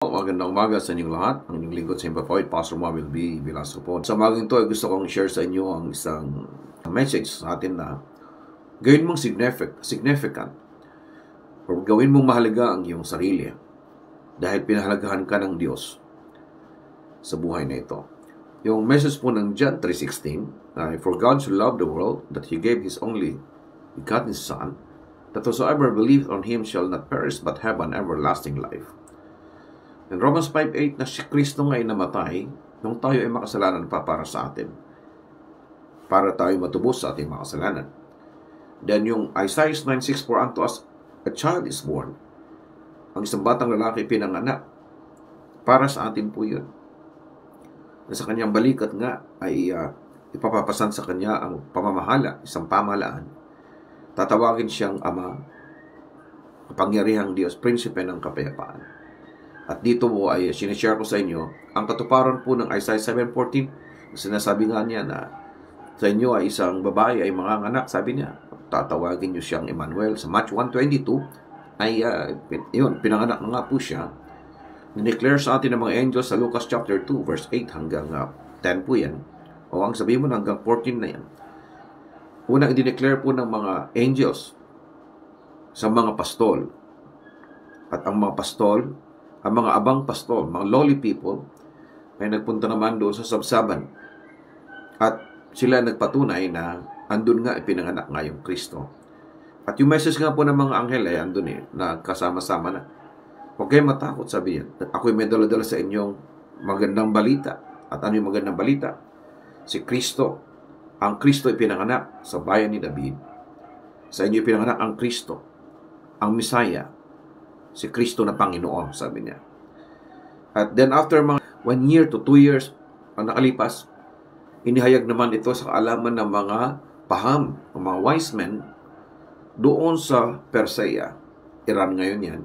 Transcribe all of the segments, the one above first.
po, magandang umaga sa inyong lahat. Ang inyong lingkod sa Impapawid, Pastor Mabel B. Velasco po. Sa umagang ito, gusto kong share sa inyo ang isang message sa atin na gawin mong significant or gawin mong mahalaga ang iyong sarili dahil pinahalagahan ka ng Diyos sa buhay na ito. Yung message po ng John 3:16, For God so loved the world that He gave His only begotten Son, that whosoever believeth on Him shall not perish but have an everlasting life. In Romans 5:8 na si Kristo nga'y namatay nung tayo ay makasalanan pa para sa atin, para tayo matubos sa ating makasalanan. Then yung Isaiah 9:6, For unto us a child is born. Ang isang batang lalaki pinanganak. Para sa atin po yun. Na sa kanyang balikat nga ay ipapapasan sa kanya ang pamamahala, isang pamahalaan. Tatawagin siyang Ama, kapangyarihang Diyos, Prinsipe ng Kapayapaan. At dito po ay sinishare ko sa inyo ang katuparan po ng Isaiah 7:14. Sinasabi nga niya na sa inyo ay isang babae ay manganganak, sabi niya. Tatawagin niyo siyang Emmanuel. Sa Matthew 1:22 ay pinanganak na nga po siya. Dineclare sa atin ng mga angels sa Lucas chapter 2 verse 8 hanggang 10 po yan. O ang sabihin mo na hanggang 14 na yan. Unang i-declare po ng mga angels sa mga pastol. At ang mga pastol, ang mga abang pastol, mga lowly people, ay nagpunta naman doon sa sabsaban. At sila nagpatunay na andun nga ipinanganak nga yung Kristo. At yung message nga po ng mga anghel ay andun na kasama-sama na. Huwag kayong matakot, sabi yan. Ako'y may dala-dala sa inyong magandang balita. At ano yung magandang balita? Si Kristo. Ang Kristo ay pinanganak sa bayan ni David. Sa inyo pinanganak ang Kristo, ang Misaya, si Kristo na Panginoon, sabi niya. At then after mga 1 year to 2 years ang nakalipas, inihayag naman ito sa kaalaman ng mga paham, ng mga wise men, doon sa Persea. Iran ngayon yan.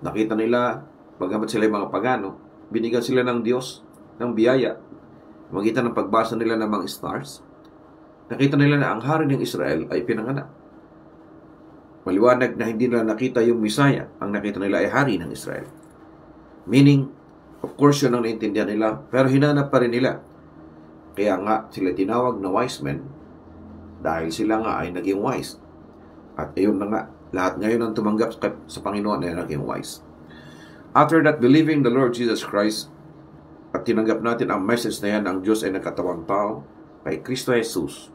Nakita nila, bagamat sila mga pagano, binigyan sila ng Diyos, ng biyaya, magitan ng pagbasa nila ng mga stars. Nakita nila na ang hari ng Israel ay pinanganak. Maliwanag na hindi nila nakita yung Misaya. Ang nakita nila ay hari ng Israel. Meaning, of course, yun ang naintindihan nila, pero hinanap pa rin nila. Kaya nga, sila tinawag na wise men dahil sila nga ay naging wise. At ayun na nga, lahat ngayon ang tumanggap sa Panginoon ay naging wise. After that, believing the Lord Jesus Christ, at tinanggap natin ang message na yan, ang Diyos ay nagkatawang tao, kay Kristo Jesus.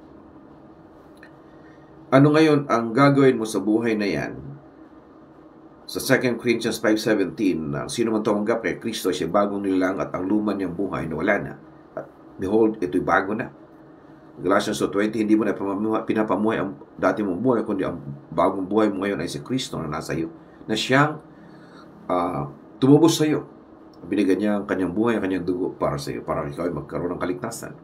Ano ngayon ang gagawin mo sa buhay na yan? Sa 2 Corinthians 5:17, sino man tumanggap kay Kristo siya bagong nilalang at ang luma niyang buhay na wala na. At behold, ito'y bago na. Galatians 2:20, hindi mo na pinapamuhay ang dati mong buhay, kundi ang bagong buhay mo ngayon ay si Kristo na nasa iyo, na siyang tumubos sa iyo. Binigyan niya ang kanyang buhay, ang kanyang dugo para sa iyo, para ikaw ay magkaroon ng kaligtasan.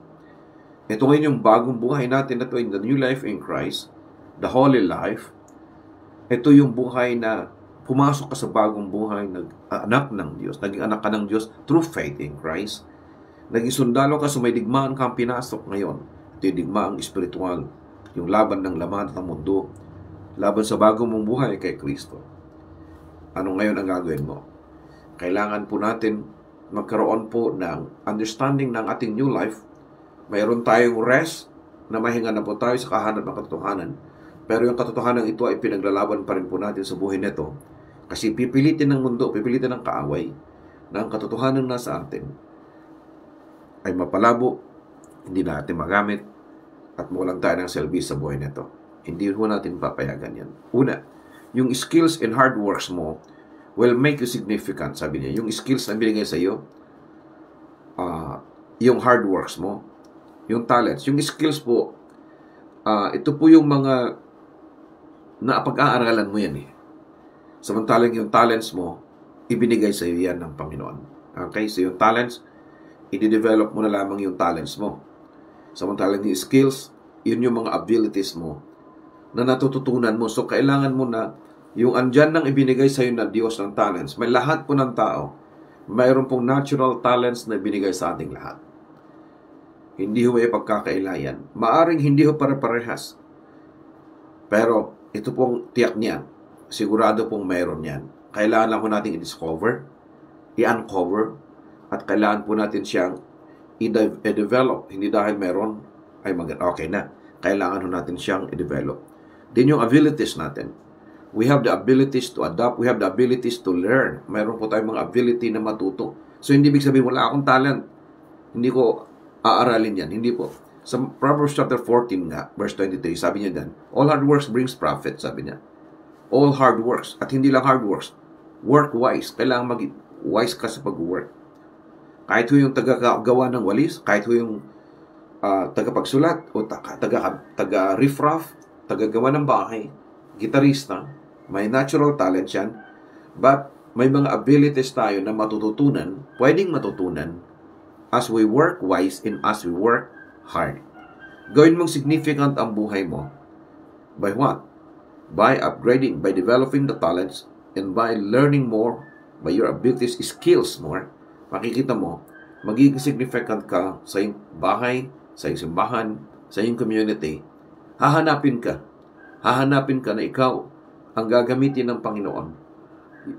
Ito ngayon yung bagong buhay natin na ito, in the new life in Christ, the holy life. Ito yung buhay na pumasok ka sa bagong buhay, nag-anak ng Diyos, naging anak ka ng Diyos through faith in Christ. Naging sundalo ka, so may digmaan kang pinasok ngayon. Ito yung digmaang espiritual, yung laban ng laman at ng mundo, laban sa bagong mong buhay kay Kristo. Ano ngayon ang gagawin mo? Kailangan po natin magkaroon po ng understanding ng ating new life. Mayroon tayong rest na mahinga na po tayo sa kahanap ng katotohanan. Pero yung katotohanan ito ay pinaglalaban pa rin po natin sa buhay nito. Kasi pipilitin ng mundo, pipilitin ng kaaway na ang katotohanan nasa atin ay mapalabo, hindi natin magamit, at mawalan tayo ng selbi sa buhay nito. Hindi po natin papayagan yan. Una, yung skills and hard works mo will make you significant, sabi niya. Yung skills na binigay sa iyo, yung hard works mo, yung talents, yung skills po, ito po yung mga napag-aaralan mo yan . Samantalang yung talents mo, ibinigay sa iyo yan ng Panginoon. Okay? So yung talents, i-develop mo na lamang yung talents mo. Samantalang yung skills, yun yung mga abilities mo na natututunan mo. So kailangan mo na yung andyan nang ibinigay sa iyo ng Diyos ng talents. May lahat po ng tao, mayroon pong natural talents na ibinigay sa ating lahat. Hindi ho may pagkakailayan. Maaring hindi ho pare-parehas. Pero ito pong tiyak niyan. Sigurado pong mayroon yan. Kailangan lang ho natin i-discover i-uncover at kailangan po natin siyang i-develop. Hindi dahil meron ay okay na. Kailangan po natin siyang i-develop. Din yung abilities natin. We have the abilities to adapt. We have the abilities to learn. Mayroon po tayong mga ability na matuto. So, hindi ibig sabihin, wala akong talent. Hindi ko aaralin yan. Hindi po. Sa Proverbs chapter 14 nga, verse 23, sabi niya dan, all hard works brings profit, sabi niya. All hard works. At hindi lang hard works. Work wise. Kailangan mag-wise ka sa pag-work. Kahit ho yung taga-gawa ng walis, kahit ho yung tagapagsulat, o taga-riffraff, taga-gawa ng bahay, gitarista, may natural talent yan, but may mga abilities tayo na matututunan, pwedeng matutunan, as we work wise and as we work hard. Gawin mong significant ang buhay mo. By what? By upgrading, by developing the talents, and by learning more, by your abilities, skills more. Makikita mo, magiging significant ka sa iyong bahay, sa iyong simbahan, sa iyong community. Hahanapin ka na ikaw ang gagamitin ng Panginoon.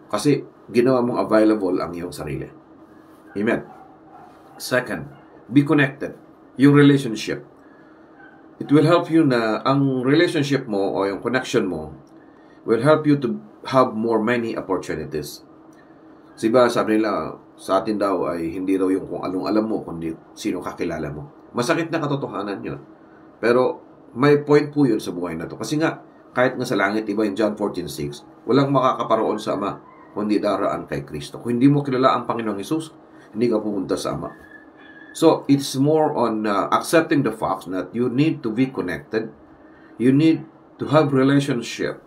Kasi ginawa mong available ang iyong sarili. Amen. Second, be connected. Yung relationship. It will help you na ang relationship mo o yung connection mo will help you to have many opportunities. Diba, sabi nila, sa atin daw ay hindi daw yung kung anong alam mo, kundi sino kakilala mo. Masakit na katotohanan yun. Pero may point po yun sa buhay na to. Kasi nga, kahit nga sa langit, iba yung John 14:6, walang makakaparoon sa Ama, kundi daraan kay Kristo. Kung hindi mo kilala ang Panginoong Hesus, hindi ka pupunta sa Ama. So, it's more on accepting the fact that you need to be connected. You need to have relationship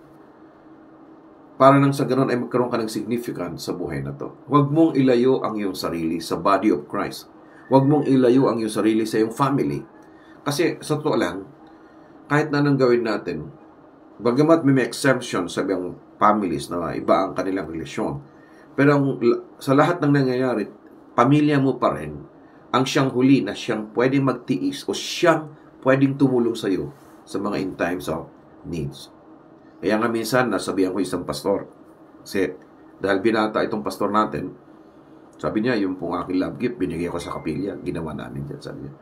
para nang sa ganun ay magkaroon ka ng significance sa buhay na to. Huwag mong ilayo ang iyong sarili sa body of Christ. Huwag mong ilayo ang iyong sarili sa iyong family. Kasi sa totoo lang, kahit na nang gawin natin, bagamat may exemption sa ibang families na iba ang kanilang relasyon, pero sa lahat ng nangyayari, pamilya mo pa rin ang siyang huli na siyang pwedeng magtiis o siyang pwedeng tumulong sa iyo sa mga in times of needs. Kaya nga minsan, nasabihan ko isang pastor. Kasi, dahil binata itong pastor natin, sabi niya, yung pong aking love gift, binigay ko sa kapilya, ginawa namin dyan, sabi niya.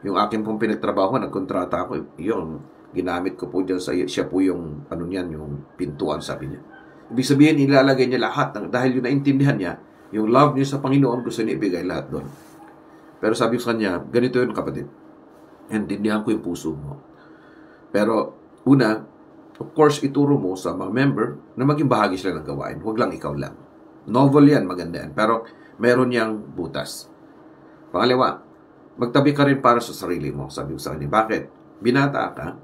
Yung aking pong pinagtrabaho, nagkontrata ako, yun, ginamit ko po dyan, siya po yung, yung pintuan, sabi niya. Ibig sabihin, ilalagay niya lahat, dahil yun naintindihan niya, yung love niya sa Panginoon, gusto niya ibigay lahat doon. Pero sabi ko sa kanya, ganito yun kapatid, intindihan ko yung puso mo. Pero, una, of course, ituro mo sa mga member na maging bahagi sila ng gawain. Huwag lang ikaw lang. Novel yan, maganda yan. Pero meron niyang butas. Pangalawa, magtabi ka rin para sa sarili mo. Sabi ko sa kanya, bakit? Binata ka,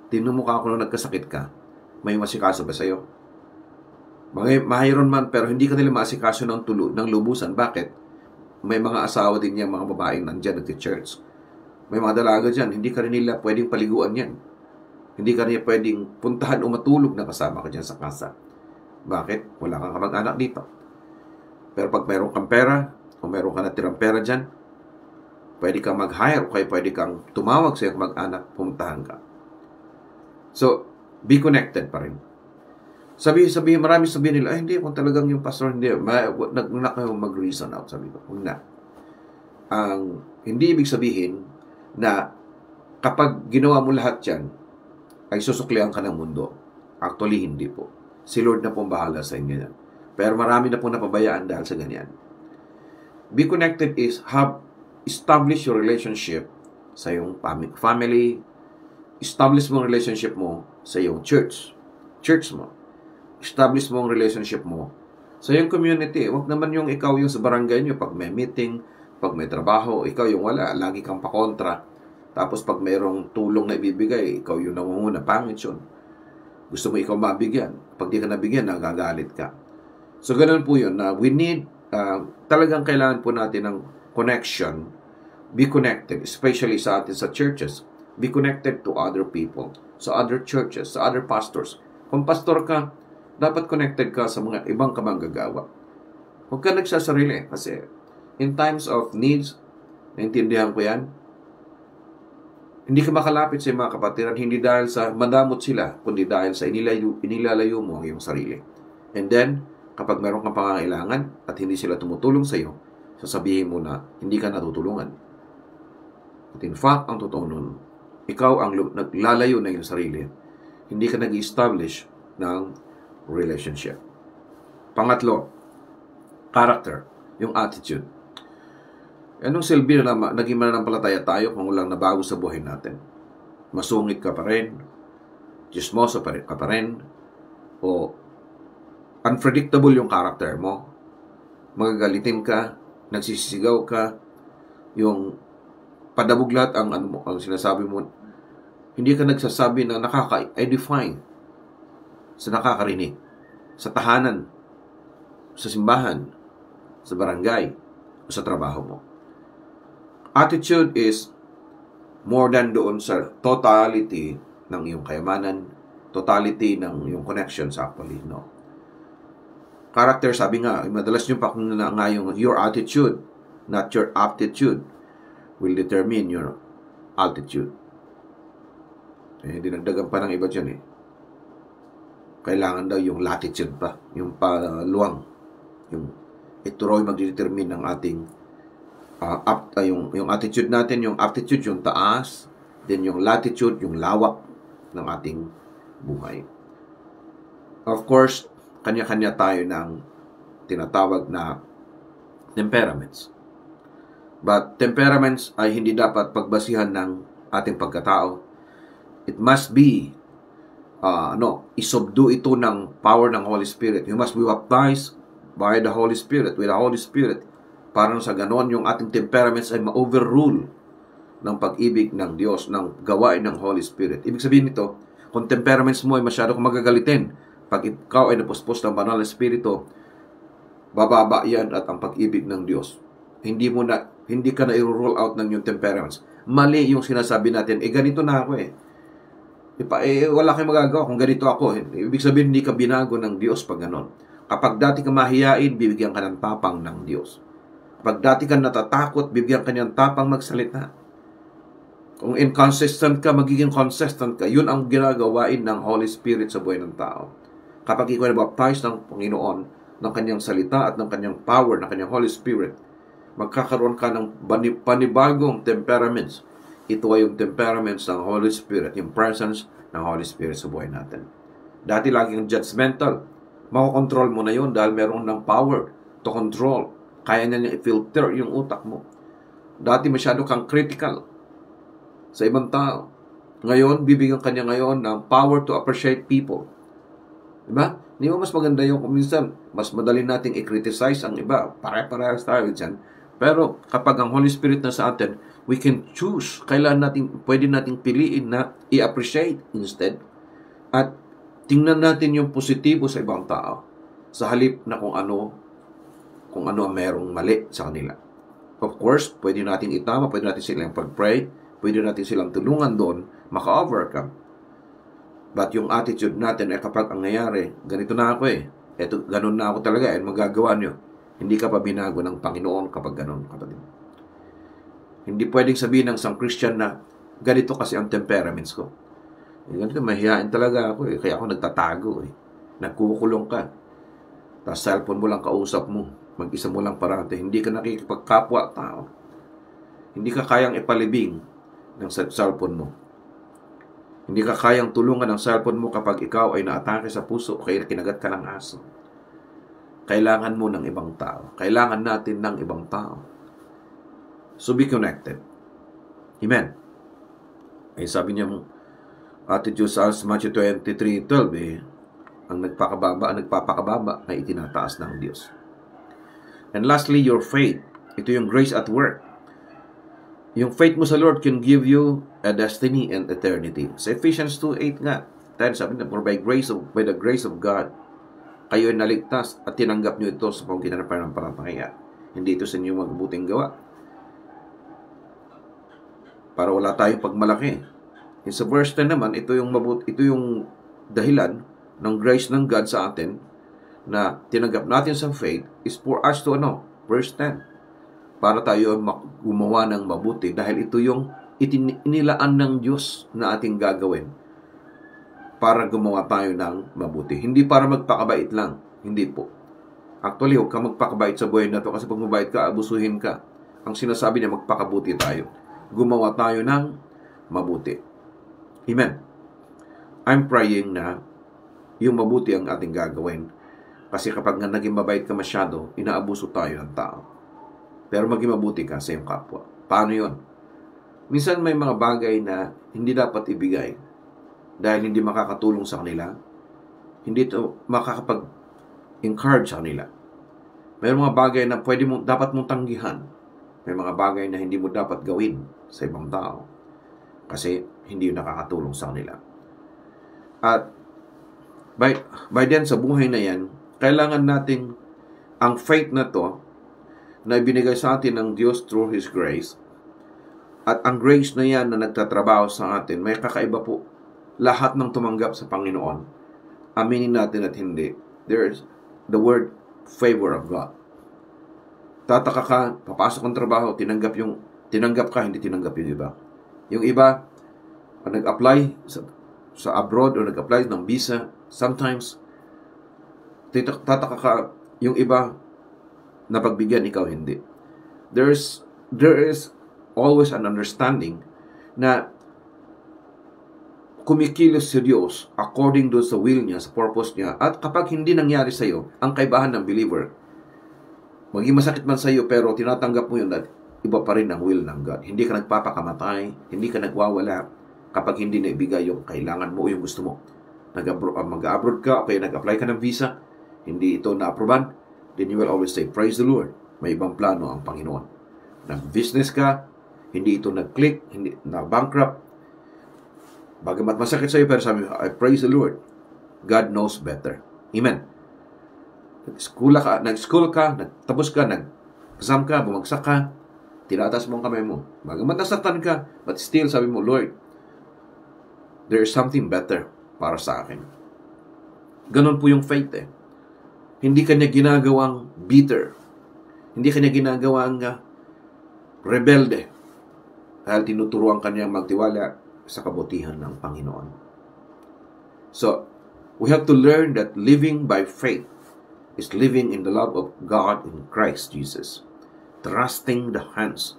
tinumukha ko nung nagkasakit ka, may masikaso ba sa'yo? Mayroon man, pero hindi ka nila masikaso ng lubusan. Bakit? May mga asawa din niya, mga babaeng nandyan nag-church. May mga dalaga dyan, hindi ka rin nila pwedeng paliguan yan. Hindi ka niya pwedeng puntahan o matulog na kasama ka dyan sa kasa. Bakit? Wala kang kamag-anak dito. Pero pag mayroon kang pera, o mayroon ka natirang pera dyan, pwede kang mag-hire o kaya pwede kang tumawag sa iyong mag-anak, pumuntahan ka. So, be connected pa rin. Marami sabihin nila, hindi, kung talagang yung pastor, hindi, nagnak kayo mag-reason out, sabi ko. Huwag na. Hindi ibig sabihin na kapag ginawa mo lahat yan, ay susuklian ka ng mundo. Actually, hindi po. Si Lord na pong bahala sa inyo yan. Pero marami na pong napabayaan dahil sa ganyan. Be connected is establish your relationship sa iyong family. Establish mo ang relationship mo sa iyong church mo. Establish mo ang relationship mo sa iyong community. Huwag naman yung ikaw yung sa barangay nyo, pag may meeting, pag may trabaho, ikaw yung wala, lagi kang pakontra. Tapos pag mayroong tulong na ibibigay, ikaw yung nangunguna, pangit yun. Gusto mo ikaw mabigyan. Pag di ka nabigyan, nagagalit ka. So, ganun po yun. We need, talagang kailangan po natin ng connection. Be connected, especially sa atin sa churches. Be connected to other people, sa other churches, sa other pastors. Kung pastor ka, dapat connected ka sa mga ibang kamanggagawa. Huwag ka nagsasarili kasi in times of needs, naintindihan ko yan, hindi ka makalapit sa mga kapatiran, hindi dahil sa madamot sila, kundi dahil sa inilalayo mo ang iyong sarili. And then, Kapag meron kang pangangailangan at hindi sila tumutulong sa iyo, sasabihin mo na hindi ka natutulungan. At in fact, ang totoo nun, ikaw ang naglalayo na yung sarili. Hindi ka nag-establish ng relationship. Pangatlo, character, yung attitude. Anong silbi na naging mananampalataya tayo kung walang nabago sa buhay natin? Masungit ka pa rin, chismoso ka pa rin, o unpredictable yung character mo, magagalitin ka, nagsisisigaw ka, yung padabuglat ang sinasabi mo, hindi ka nagsasabi na nakaka-edify sa nakakarinig, sa tahanan, sa simbahan, sa barangay, o sa trabaho mo. Attitude is more than doon sa totality ng iyong kayamanan, totality ng iyong connections actually, no? Character, sabi nga, madalas nyo pa kung nga yung your attitude, not your aptitude, will determine your altitude. Dinagdagan pa ng iba dyan Kailangan daw yung latitude pa, yung paluwang. Yung ito raw mag-determine ng ating yung attitude natin, yung aptitude, yung taas, then yung latitude, yung lawak ng ating buhay. Of course, kanya-kanya tayo ng tinatawag na temperaments. But temperaments ay hindi dapat pagbasihan ng ating pagkatao. It must be, isubdue ito ng power ng Holy Spirit. You must be baptized by the Holy Spirit, with the Holy Spirit. Para sa ganon, yung ating temperaments ay ma-overrule ng pag-ibig ng Diyos, ng gawain ng Holy Spirit. Ibig sabihin nito, kung temperaments mo ay masyado kang magagalitin, pag ikaw ay napuspos ng banal na Espiritu, bababa yan at ang pag-ibig ng Diyos. Hindi ka na i-roll out ng yung temperaments. Mali yung sinasabi natin, ganito na ako wala kayong magagawa kung ganito ako. Ibig sabihin, hindi ka binago ng Diyos pag ganon. Kapag dati ka mahiyain, bibigyan ka ng tapang ng Diyos. Kapag dati ka natatakot, bibigyan ka niyang tapang magsalita. Kung inconsistent ka, magiging consistent ka. Yun ang ginagawain ng Holy Spirit sa buhay ng tao. Kapag ikaw ay baptized ng Panginoon, ng kanyang salita at ng kanyang power, ng kanyang Holy Spirit, magkakaroon ka ng panibagong temperaments. Ito ay yung temperaments ng Holy Spirit, yung presence ng Holy Spirit sa buhay natin. Dati laging judgmental. Makokontrol mo na yun dahil meron ng power to control. Kaya na niya i-filter yung utak mo. Dati masyado kang critical sa ibang tao. Ngayon, bibigyan ka niya ngayon ng power to appreciate people. Diba? Di ba mas maganda yung kung minsan, mas madali nating i-criticize ang iba. Pare-parehas tayo dyan. Pero kapag ang Holy Spirit na sa atin, we can choose. Pwede nating piliin na i-appreciate instead. At tingnan natin yung positibo sa ibang tao. Sa halip na kung ano ang merong mali sa kanila. Of course, pwede nating itama, pwede natin silang pag-pray, pwede natin silang tulungan doon, maka-overcome. But yung attitude natin ay kapag ang nangyari, ganito na ako ganun na ako talaga, magagawa nyo. Hindi ka pa binago ng Panginoon kapag ganun, kapatid. Hindi pwedeng sabihin ng isang Christian na ganito kasi ang temperaments ko. Ganito, mahihain talaga ako kaya ako nagtatago Nagkukulong ka. Tapos cellphone mo lang kausap mo. Mag-isa mo lang parate. Hindi ka nakikipagkapwa tao. Hindi ka kayang ipalibing ng cellphone mo. Hindi ka kayang tulungan ng cellphone mo kapag ikaw ay naatake sa puso o kaya kinagat ka ng aso. Kailangan mo ng ibang tao. Kailangan natin ng ibang tao. So be connected. Amen. Sabi niya attitude sa Matthew 23:12 ang nagpapakababa ay itinataas ng Diyos. And lastly, your faith. Ito yung grace at work. Yung faith mo sa Lord can give you a destiny and eternity. Sa Ephesians 2:8 nga, sabi na, for by the grace of God, kayo ay naligtas at tinanggap nyo ito sa pamamagitan ng pananampalataya. Hindi ito sa inyong magbuting gawa. Para wala tayong pagmalaki. Sa verse 10 naman, ito yung dahilan ng grace ng God sa atin na tinanggap natin sa faith is for us to verse 10. Para tayo gumawa ng mabuti dahil ito yung inilaan ng Diyos na ating gagawin para gumawa tayo ng mabuti. Hindi para magpakabait lang. Hindi po. Actually, huwag ka magpakabait sa buhay na to kasi pag mabait ka, abusuhin ka. Ang sinasabi niya, magpakabuti tayo. Gumawa tayo ng mabuti. Amen. I'm praying na yung mabuti ang ating gagawin. Kasi kapag nga naging mabait ka masyado, inaabuso tayo ng tao. Pero maging mabuti ka sa iyong kapwa. Paano yun? Minsan may mga bagay na hindi dapat ibigay dahil hindi makakatulong sa kanila. Hindi ito makakapag-encourage sa kanila. May mga bagay na dapat mong tanggihan. May mga bagay na hindi mo dapat gawin sa ibang tao kasi hindi nakakatulong sa kanila. At by then sa buhay na yan, kailangan nating ang faith na to na ibinigay sa atin ng Diyos through His grace at ang grace na yan na nagtatrabaho sa atin, may kakaiba po. Lahat ng tumanggap sa Panginoon, aminin natin at hindi, there's the word favor of God. Tataka ka, papasok ng trabaho, tinanggap ka, hindi tinanggap yung iba. Yung iba, nag-apply sa abroad o nag-apply ng visa, sometimes, tataka ka, yung iba, napagbigyan, ikaw hindi. There is always an understanding na kumikilos si Diyos according doon sa will niya, sa purpose niya. At kapag hindi nangyari sa iyo, ang kaibahan ng believer, maging masakit man sa iyo, pero tinatanggap mo yun at iba pa rin ang will ng God. Hindi ka nagpapakamatay, hindi ka nagwawala kapag hindi naibigay yung kailangan mo o yung gusto mo. Mag-abroad ka, o kaya nag-apply ka ng visa, hindi ito na-aproban, then you will always say, praise the Lord. May ibang plano ang Panginoon. Nag-business ka, hindi ito nag-click, hindi na-bankrupt, bagamat masakit sa iyo, pero sabi mo, I praise the Lord. God knows better. Amen. Nag-school ka, nagtapos ka, nag-exam ka, bumagsak ka, tinataas mo ang kamay mo. Bagamat nasaktan ka, but still sabi mo, Lord, there is something better para sa akin. Ganon po yung faith eh. Hindi kanya ginagawang bitter. Hindi kanya ginagawang rebelde. Dahil tinuturuan kanyang magtiwala sa kabutihan ng Panginoon. So, we have to learn that living by faith is living in the love of God in Christ Jesus. Trusting the hands.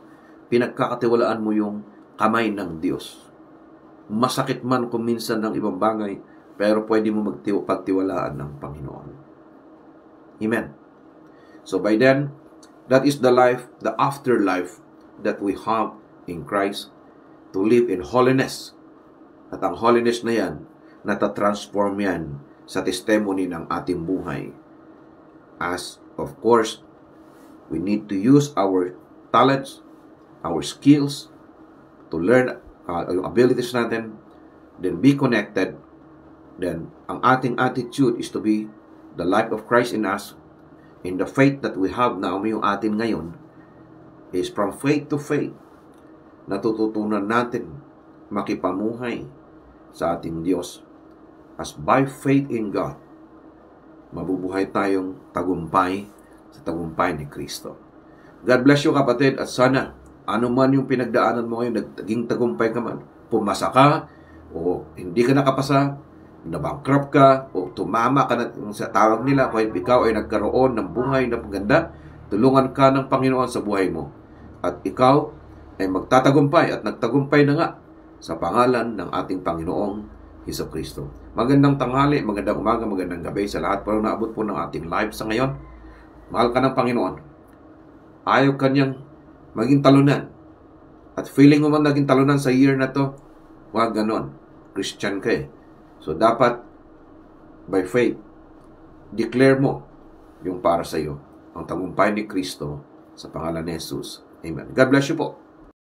Pinagkakatiwalaan mo yung kamay ng Diyos. Masakit man kung minsan ng ibang bagay, pero pwede mo pagtiwalaan ng Panginoon. Amen. So by then, that is the life, the afterlife that we have in Christ, to live in holiness. At ang holiness na yan, natatransform yan sa testimony ng ating buhay. As, of course, we need to use our talents, our skills, to learn yung abilities natin, then be connected. Then, ang ating attitude is to be the life of Christ in us. In the faith that we have now, yung atin ngayon, is from faith to faith. Natututunan natin makipamuhay sa ating Diyos. As by faith in God, mabubuhay tayong tagumpay sa tagumpay ni Kristo. God bless you kapatid, at sana ano man yung pinagdaanan mo ngayon, naging tagumpay ka man, pumasa ka o hindi ka nakapasa, na-bankrupt ka o tumama ka na sa tawag nila, kung ikaw ay nagkaroon ng buhay na maganda, tulungan ka ng Panginoon sa buhay mo. At ikaw ay magtatagumpay at nagtagumpay na nga sa pangalan ng ating Panginoong Hesukristo. Magandang tanghali, magandang umaga, magandang gabi sa lahat po na naabot po ng ating live sa ngayon. Mahal ka ng Panginoon. Ayaw kanyang maging talunan. At feeling mo man naging talunan sa year na to, wag ganon. Christian ka eh. So dapat, by faith, declare mo yung para sa iyo, ang tagumpay ni Kristo sa pangalan ni Jesus. Amen. God bless you po.